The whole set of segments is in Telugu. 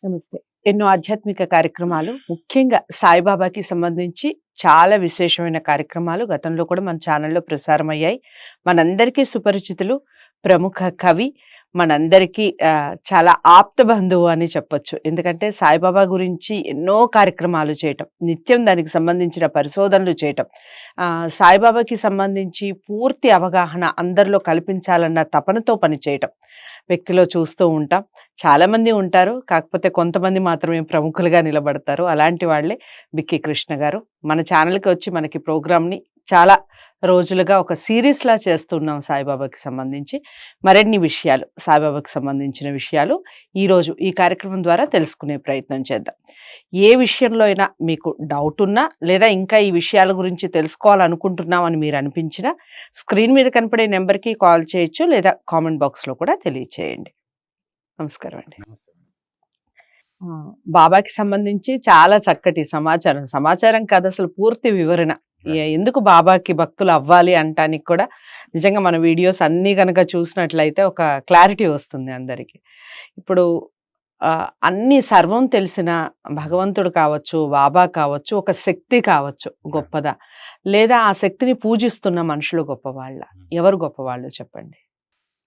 నమస్తే. ఎన్నో ఆధ్యాత్మిక కార్యక్రమాలు ముఖ్యంగా సాయిబాబాకి సంబంధించి చాలా విశేషమైన కార్యక్రమాలు గతంలో కూడా మన ఛానల్‌లో ప్రసారమయ్యాయి. మనందరికీ సుపరిచితులు, ప్రముఖ కవి, మనందరికీ చాలా ఆప్త బంధువు అని చెప్పొచ్చు. ఎందుకంటే సాయిబాబా గురించి ఎన్నో కార్యక్రమాలు చేయటం, నిత్యం దానికి సంబంధించిన పరిశోధనలు చేయటం, సాయిబాబాకి సంబంధించి పూర్తి అవగాహన అందరిలో కల్పించాలన్న తపనతో పనిచేయటం వ్యక్తిలో చూస్తూ ఉంటాం. చాలామంది ఉంటారు. కాకపోతే కొంతమంది మాత్రమే ప్రముఖులుగా నిలబడతారు. అలాంటి వాళ్ళే బిక్కి కృష్ణ గారు. మన ఛానల్‌కి వచ్చి మనకి ప్రోగ్రామ్‌ని చాలా రోజులుగా ఒక సీరీస్‌లా చేస్తున్నాం సాయిబాబాకి సంబంధించి. మరిన్ని విషయాలు, సాయిబాబాకి సంబంధించిన విషయాలు ఈరోజు ఈ కార్యక్రమం ద్వారా తెలుసుకునే ప్రయత్నం చేద్దాం. ఏ విషయంలో అయినా మీకు డౌట్ ఉన్నా, లేదా ఇంకా ఈ విషయాల గురించి తెలుసుకోవాలనుకుంటున్నాం అని మీరు అనిపించినా, స్క్రీన్ మీద కనపడే నెంబర్‌కి కాల్ చేయొచ్చు, లేదా కామెంట్ బాక్స్‌లో కూడా తెలియచేయండి. నమస్కారం అండి. బాబాకి సంబంధించి చాలా చక్కటి సమాచారం, సమాచారం కాదు అసలు పూర్తి వివరణ. ఎందుకు బాబాకి భక్తులు అవ్వాలి అంటానికి కూడా నిజంగా మన వీడియోస్ అన్నీ కనుక చూసినట్లయితే ఒక క్లారిటీ వస్తుంది అందరికీ. ఇప్పుడు అన్ని సర్వం తెలిసిన భగవంతుడు కావచ్చు, బాబా కావచ్చు, ఒక శక్తి కావచ్చు గొప్పదా, లేదా ఆ శక్తిని పూజిస్తున్న మనుషులు గొప్పవాళ్ళ? ఎవరు గొప్పవాళ్ళు చెప్పండి.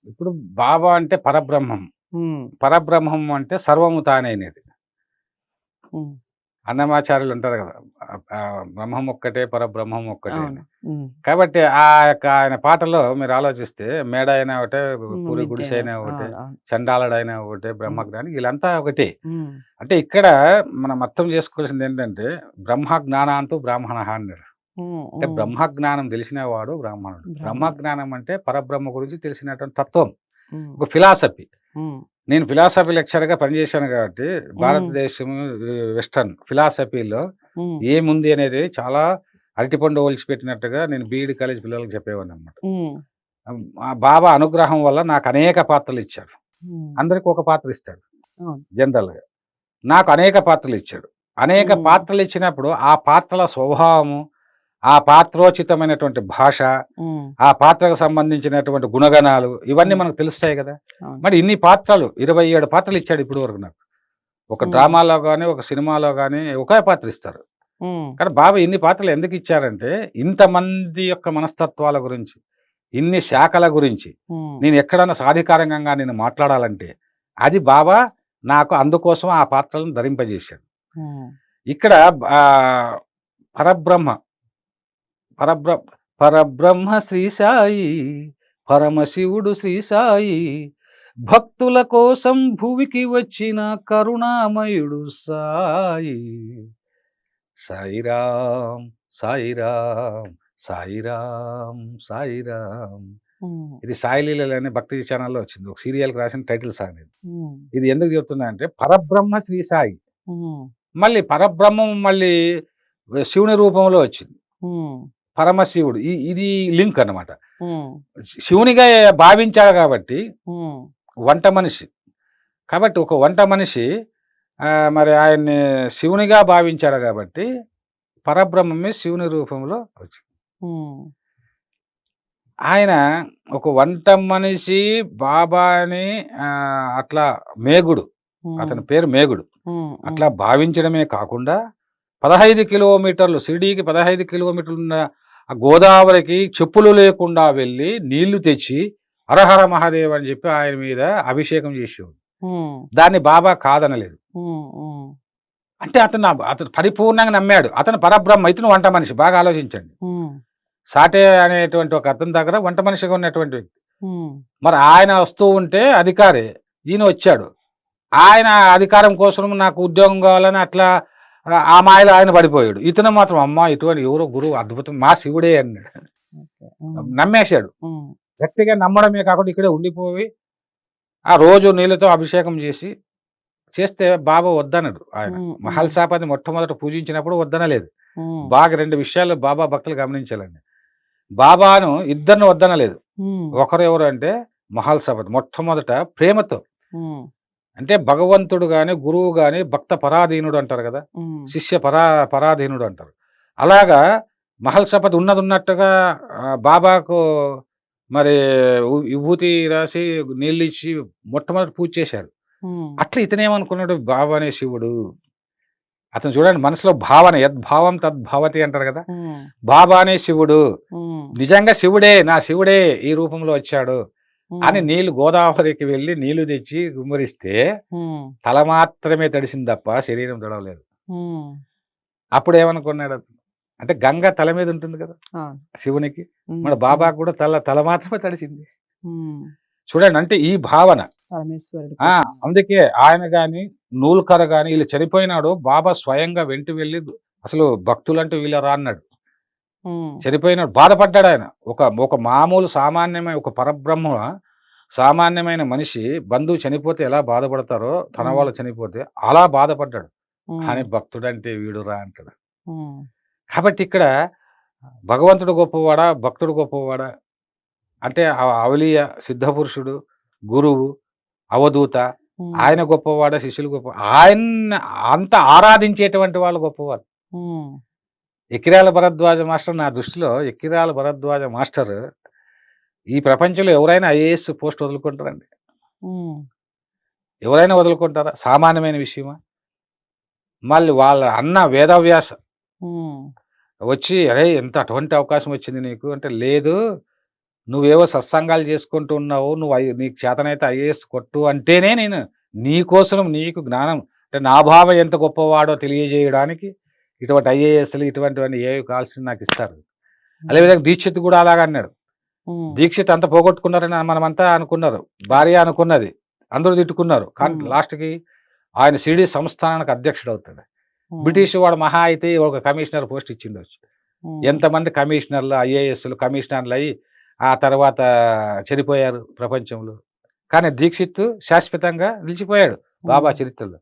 ఇప్పుడు బాబా అంటే పరబ్రహ్మం. పరబ్రహ్మం అంటే సర్వము తానైనది. అన్నమాచార్యులు అంటారు కదా, బ్రహ్మం ఒక్కటే పరబ్రహ్మం ఒక్కటే అని. కాబట్టి ఆయన పాటలో మీరు ఆలోచిస్తే మేడ అయినా ఒకటే, పూరి గుడిసె అయినా ఒకటే, చండాలుడైనా ఒకటే, బ్రహ్మజ్ఞాని వీళ్ళంతా ఒకటే. అంటే ఇక్కడ మనం అర్థం చేసుకోవాల్సింది ఏంటంటే బ్రహ్మజ్ఞానాంతు బ్రాహ్మణ అన్నాడు. అంటే బ్రహ్మజ్ఞానం తెలిసిన వాడు బ్రాహ్మణుడు. బ్రహ్మజ్ఞానం అంటే పరబ్రహ్మ గురించి తెలిసినటువంటి తత్వం, ఒక ఫిలాసఫీ. నేను ఫిలాసఫీ లెక్చర్గా పనిచేశాను కాబట్టి భారతదేశం వెస్టర్న్ ఫిలాసఫీలో ఏముంది అనేది చాలా అరటిపండు ఒలిచిపెట్టినట్టుగా నేను బీఈడి కాలేజ్ పిల్లలకు చెప్పేవాడిని అనమాట. బాబా అనుగ్రహం వల్ల నాకు అనేక పాత్రలు ఇచ్చాడు. అందరికి ఒక పాత్ర ఇస్తాడు జనరల్గా, నాకు అనేక పాత్రలు ఇచ్చాడు. అనేక పాత్రలు ఇచ్చినప్పుడు ఆ పాత్రల స్వభావము, ఆ పాత్రోచితమైనటువంటి భాష, ఆ పాత్రకు సంబంధించినటువంటి గుణగణాలు ఇవన్నీ మనకు తెలుస్తాయి కదా. మరి ఇన్ని పాత్రలు 27 పాత్రలు ఇచ్చాడు ఇప్పుడు వరకు నాకు. ఒక డ్రామాలో కానీ, ఒక సినిమాలో కానీ ఒకే పాత్ర ఇస్తారు. కానీ బాబా ఇన్ని పాత్రలు ఎందుకు ఇచ్చారంటే ఇంతమంది యొక్క మనస్తత్వాల గురించి, ఇన్ని శాఖల గురించి నేను ఎక్కడన్నా సాధికారంగా నేను మాట్లాడాలంటే అది బాబా నాకు అందుకోసం ఆ పాత్రలను ధరింపజేశాడు. ఇక్కడ పరబ్రహ్మ శ్రీ సాయి, పరమశివుడు శ్రీ సాయి, భక్తుల కోసం భూమికి వచ్చిన కరుణామయుడు సాయి. సాయిరాం సాయిరాం సాయిరాం సాయిరాం. ఇది సాయిలీల అనే భక్తి ఛానల్లో వచ్చింది, ఒక సీరియల్కి రాసిన టైటిల్ సాంగ్. ఇది ఎందుకు చెప్తున్నా అంటే పరబ్రహ్మ శ్రీ సాయి, మళ్ళీ పరబ్రహ్మం మళ్ళీ శివుని రూపంలో వచ్చింది, పరమశివుడు. ఇది లింక్ అన్నమాట. శివునిగా భావించాడు కాబట్టి వంట మనిషి, కాబట్టి ఒక వంట మనిషి మరి ఆయన్ని శివునిగా భావించాడు కాబట్టి పరబ్రహ్మమే శివుని రూపంలో వచ్చింది. ఆయన ఒక వంట మనిషి బాబాని అట్లా మేగుడు, అతని పేరు మేగుడు, అట్లా భావించడమే కాకుండా 15 కిలోమీటర్లు షిరిడీకి 15 కిలోమీటర్లు ఉన్న గోదావరికి చెప్పులు లేకుండా వెళ్ళి నీళ్లు తెచ్చి హరహర మహాదేవ్ అని చెప్పి ఆయన మీద అభిషేకం చేసేవాడు. దాన్ని బాబా కాదనలేదు. అంటే అతను పరిపూర్ణంగా నమ్మాడు. అతను పరబ్రహ్మ, ఇతను వంట మనిషి. బాగా ఆలోచించండి. సాటే అనేటువంటి ఒక అతని దగ్గర వంట మనిషిగా ఉన్నటువంటి వ్యక్తి. మరి ఆయన వస్తూ ఉంటే అధికారి, ఈయన వచ్చాడు. ఆయన అధికారం కోసం నాకు ఉద్యోగం కావాలని అట్లా ఆ మాయలో ఆయన పడిపోయాడు. ఇతను మాత్రం అమ్మ ఇటువంటి ఎవరో గురువు అద్భుతం, మా శివుడే అన్నాడు. నమ్మేశాడు. గట్టిగా నమ్మడమే కాకుండా ఇక్కడే ఉండిపోయి ఆ రోజు నీళ్ళతో అభిషేకం చేస్తే బాబా వద్దనడు. ఆయన మహల్సాపతి మొట్టమొదట పూజించినప్పుడు వద్దనలేదు. బాగా 2 విషయాలు బాబా భక్తులు గమనించాలండి. బాబాను ఇద్దరిని వద్దనలేదు. ఒకరెవరు అంటే మహల్సాపతి మొట్టమొదట ప్రేమతో, అంటే భగవంతుడు గాని గురువు గాని భక్త పరాధీనుడు అంటారు కదా, శిష్య పరాధీనుడు అంటారు. అలాగా మహల్సాపతి ఉన్నట్టుగా బాబాకు మరి విభూతి రాసి నీళ్ళు ఇచ్చి మొట్టమొదటి పూజ చేశారు. అట్లా ఇతనేమనుకున్నాడు, బాబా అనే శివుడు. అతను చూడండి మనసులో భావన, యద్భావం తద్భవతి అంటారు కదా. బాబా అనే శివుడు నిజంగా శివుడే, నా శివుడే ఈ రూపంలో వచ్చాడు అని నీళ్లు గోదావరికి వెళ్ళి నీళ్లు తెచ్చి గుమ్మరిస్తే తల మాత్రమే తడిసింది తప్ప శరీరం తడవలేదు. అప్పుడు ఏమనుకున్నాడు అతను, అంటే గంగ తల మీద ఉంటుంది కదా శివునికి, మన బాబాకు కూడా తల మాత్రమే తడిసింది. చూడండి, అంటే ఈ భావన. అందుకే ఆయన గాని నూల్కర్ గాని వీళ్ళు చనిపోయినాడు, బాబా స్వయంగా వెంట వెళ్ళి అసలు భక్తులంటూ వీళ్ళరా అన్నాడు. చనిపోయినాడు, బాధపడ్డాడు ఆయన. ఒక మామూలు సామాన్యమైన ఒక పరబ్రహ్మ సామాన్యమైన మనిషి బంధువు చనిపోతే ఎలా బాధపడతారో తన వాళ్ళు చనిపోతే అలా బాధపడ్డాడు. కానీ భక్తుడంటే వీడురా అంటాడు. కాబట్టి ఇక్కడ భగవంతుడు గొప్పవాడా, భక్తుడు గొప్పవాడా అంటే అవలీయ, సిద్ధపురుషుడు, గురువు, అవధూత ఆయన గొప్పవాడా, శిష్యులు గొప్ప, ఆయన అంత ఆరాధించేటువంటి వాళ్ళు గొప్పవారు. ఎక్కిరాల భరద్వాజ మాస్టర్, నా దృష్టిలో ఎక్కిరాల భరద్వాజ మాస్టర్ ఈ ప్రపంచంలో ఎవరైనా ఐఏఎస్ పోస్ట్ వదులుకుంటారండి? ఎవరైనా వదులుకుంటారా? సామాన్యమైన విషయమా? మళ్ళీ వాళ్ళ అన్న వేదవ్యాస వచ్చి, అరే ఎంత అటువంటి అవకాశం వచ్చింది నీకు అంటే, లేదు నువ్వేవో సత్సంగాలు చేసుకుంటూ ఉన్నావు, నీకు చేతనైతే ఐఏఎస్ కొట్టు అంటేనే నేను నీకోసం, నీకు జ్ఞానం అంటే నా భావం ఎంత గొప్పవాడో తెలియజేయడానికి ఇటువంటి ఐఏఎస్లు ఇటువంటివన్నీ ఏవి కావాల్సింది నాకు ఇస్తారు. అదేవిధంగా దీక్షిత్ కూడా అలాగ అన్నాడు. దీక్షిత్ అంతా పోగొట్టుకున్నారని మనమంతా అనుకున్నారు, భార్య అనుకున్నది, అందరూ తిట్టుకున్నారు. కానీ లాస్ట్కి ఆయన సిడి సంస్థానానికి అధ్యక్షుడు అవుతాడు. బ్రిటిష్ వాడు మహా అయితే ఒక కమిషనర్ పోస్ట్ ఇచ్చిండొచ్చు. ఎంతమంది కమిషనర్లు, ఐఏఎస్లు, కమిషనర్లు అయ్యి ఆ తర్వాత చనిపోయారు ప్రపంచంలో. కానీ దీక్షిత్ శాశ్వతంగా నిలిచిపోయాడు బాబా చరిత్రలో.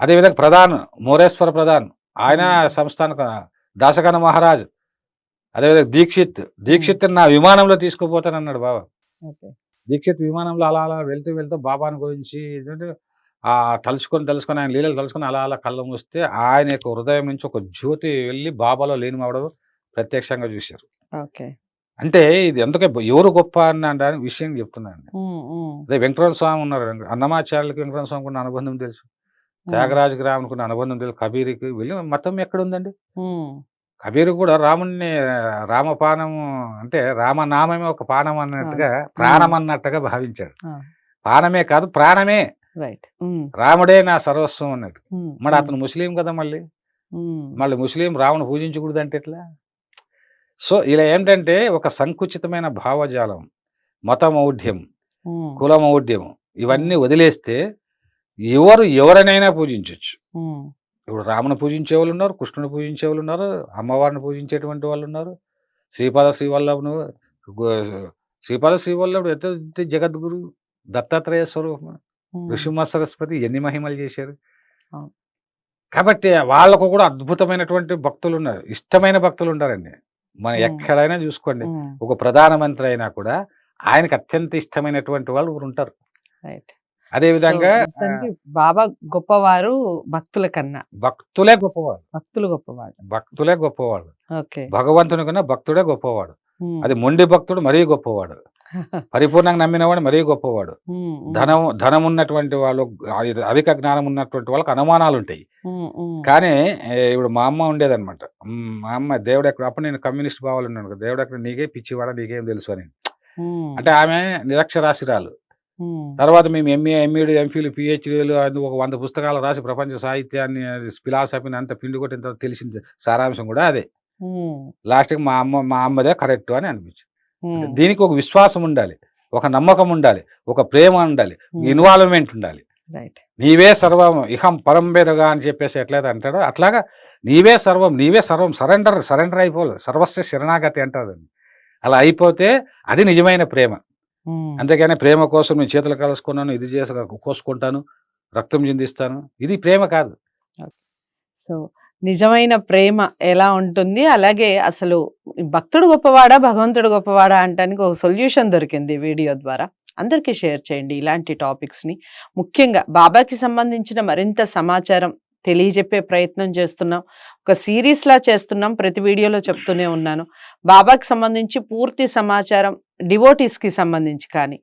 అదేవిధంగా ప్రధాన్, మోరేశ్వర ప్రధాన్, ఆయన సంస్థాన దాసగణ మహారాజు. అదేవిధంగా దీక్షిత్ నా విమానంలో తీసుకుపోతానన్నాడు బాబా. దీక్షిత్ విమానంలో అలా అలా వెళ్తూ వెళ్తూ బాబాని గురించి తలుచుకొని ఆయన లీలలు తలుచుకొని అలా కళ్ళ మూస్తే ఆయన యొక్క హృదయం నుంచి ఒక జ్యోతి వెళ్ళి బాబాలో లీనమవడం ప్రత్యక్షంగా చూశారు. అంటే ఇది ఎందుకే ఎవరు గొప్ప అన్న విషయం చెప్తున్నాను. అదే వెంకటరమణ స్వామి ఉన్నారు, అన్నమాచార్యులకి వెంకటరమణ స్వామికి ఉన్న అనుబంధం తెలుసు, త్యాగరాజ గ్రామునికి ఉన్న అనుబంధం తెలుసు, కబీర్కి వెళ్ళి మతం ఎక్కడుందండి? కబీర్ కూడా రాముణ్ణి రామపానము అంటే రామనామమే ఒక పానం అన్నట్టుగా, ప్రాణం అన్నట్టుగా భావించాడు. పానమే కాదు ప్రాణమే, రాముడే నా సర్వస్వం అన్నట్టు. మరి అతను ముస్లిం కదా, మళ్ళీ ముస్లిం రాముని పూజించకూడదు అంటే ఎట్లా? సో ఇలా ఏంటంటే ఒక సంకుచితమైన భావజాలం, మతమౌఢ్యం, కులమౌఢ్యం ఇవన్నీ వదిలేస్తే ఎవరినైనా పూజించవచ్చు. ఇప్పుడు రాముని పూజించే వాళ్ళు ఉన్నారు, కృష్ణుని పూజించే వాళ్ళు ఉన్నారు, అమ్మవారిని పూజించేటువంటి వాళ్ళు ఉన్నారు. శ్రీపాద శ్రీవల్లభును, శ్రీపాద శ్రీవల్లభుడు ఎంత జగద్గురు, దత్తాత్రేయ స్వరూపం, ఋషిమ సరస్వతి ఎన్ని మహిమలు చేశారు. కాబట్టి వాళ్ళకు కూడా అద్భుతమైనటువంటి భక్తులు ఉన్నారు, ఇష్టమైన భక్తులు ఉంటారండి. మనం ఎక్కడైనా చూసుకోండి, ఒక ప్రధానమంత్రి అయినా కూడా ఆయనకు అత్యంత ఇష్టమైనటువంటి వాళ్ళు ఉంటారు. అదేవిధంగా బాబా గొప్పవారు భక్తుల కన్నా, భక్తులే గొప్పవాడు, భక్తులే గొప్పవాడు. భగవంతుని కన్నా భక్తుడే గొప్పవాడు. అది మొండి భక్తుడు మరీ గొప్పవాడు, పరిపూర్ణంగా నమ్మినవాడు మరీ గొప్పవాడు. ధనం ఉన్నటువంటి వాళ్ళు, అధిక జ్ఞానం ఉన్నటువంటి వాళ్ళకి అనుమానాలు ఉంటాయి. కానీ ఇప్పుడు మా అమ్మ ఉండేదన్నమాట, మా అమ్మ దేవుడు ఎక్కడ, అప్పుడు నేను కమ్యూనిస్ట్ భావాలు ఉన్నాను, దేవుడు ఎక్కడ, నీకే పిచ్చివాడా, నీకేం తెలుసు అని. అంటే ఆమె నిరక్షరాస్యురాలు. తర్వాత మేము ఎంఏ, ఎంఈడి, ఎంఫిల్, పిహెచ్డీలు ఒక 100 పుస్తకాలు రాసి ప్రపంచ సాహిత్యాన్ని, ఫిలాసఫీని అంత పిండి కొట్టిన తర్వాత తెలిసిన సారాంశం కూడా అదే. లాస్ట్కి మా అమ్మదే కరెక్ట్ అని అనిపించింది. దీనికి ఒక విశ్వాసం ఉండాలి, ఒక నమ్మకం ఉండాలి, ఒక ప్రేమ ఉండాలి, ఇన్వాల్వ్మెంట్ ఉండాలి. నీవే సర్వం ఇహం పరంబేరుగా అని చెప్పేసి ఎట్లయితే అంటాడో అట్లాగా నీవే సర్వం సరెండర్ అయిపోవాలి, సర్వస్వ శరణాగతి అంటారు. అలా అయిపోతే అది నిజమైన ప్రేమ. అంతేగాని ప్రేమ కోసం నేను చేతులు కలుసుకున్నాను, ఇది చేసి కోసుకుంటాను, రక్తం చిందిస్తాను, ఇది ప్రేమ కాదు. సో నిజమైన ప్రేమ ఎలా ఉంటుంది, అలాగే అసలు భక్తుడు గొప్పవాడా, భగవంతుడు గొప్పవాడా అంటానికి ఒక సొల్యూషన్ దొరికింది వీడియో ద్వారా. అందరికీ షేర్ చేయండి ఇలాంటి టాపిక్స్ని. ముఖ్యంగా బాబాకి సంబంధించిన మరింత సమాచారం తెలియజెప్పే ప్రయత్నం చేస్తున్నాం. ఒక సిరీస్ లా చేస్తున్నాం, ప్రతి వీడియోలో చెప్తూనే ఉన్నాను. బాబాకి సంబంధించి పూర్తి సమాచారం డివోటీస్ కి సంబంధించి కానీ,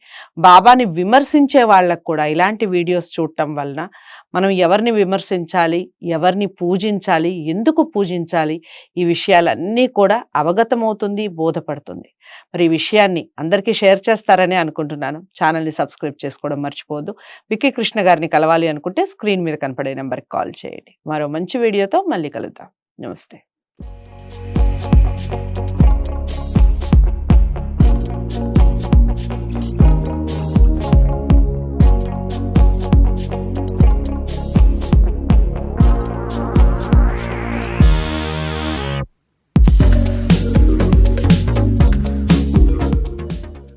బాబాని విమర్శించే వాళ్ళకు కూడా ఇలాంటి వీడియోస్ చూడటం వలన మనం ఎవరిని విమర్శించాలి, ఎవరిని పూజించాలి, ఎందుకు పూజించాలి, ఈ విషయాలన్నీ కూడా అవగతమవుతుంది, బోధపడుతుంది. మరి ఈ విషయాన్ని అందరికీ షేర్ చేస్తారని అనుకుంటున్నాను. ఛానల్ని సబ్స్క్రైబ్ చేసుకోవడం మర్చిపోవద్దు. విక్కీ కృష్ణ గారిని కలవాలి అనుకుంటే స్క్రీన్ మీద కనపడే నెంబర్కి కాల్ చేయండి. మరో మంచి వీడియోతో మళ్ళీ కలుద్దాం. నమస్తే.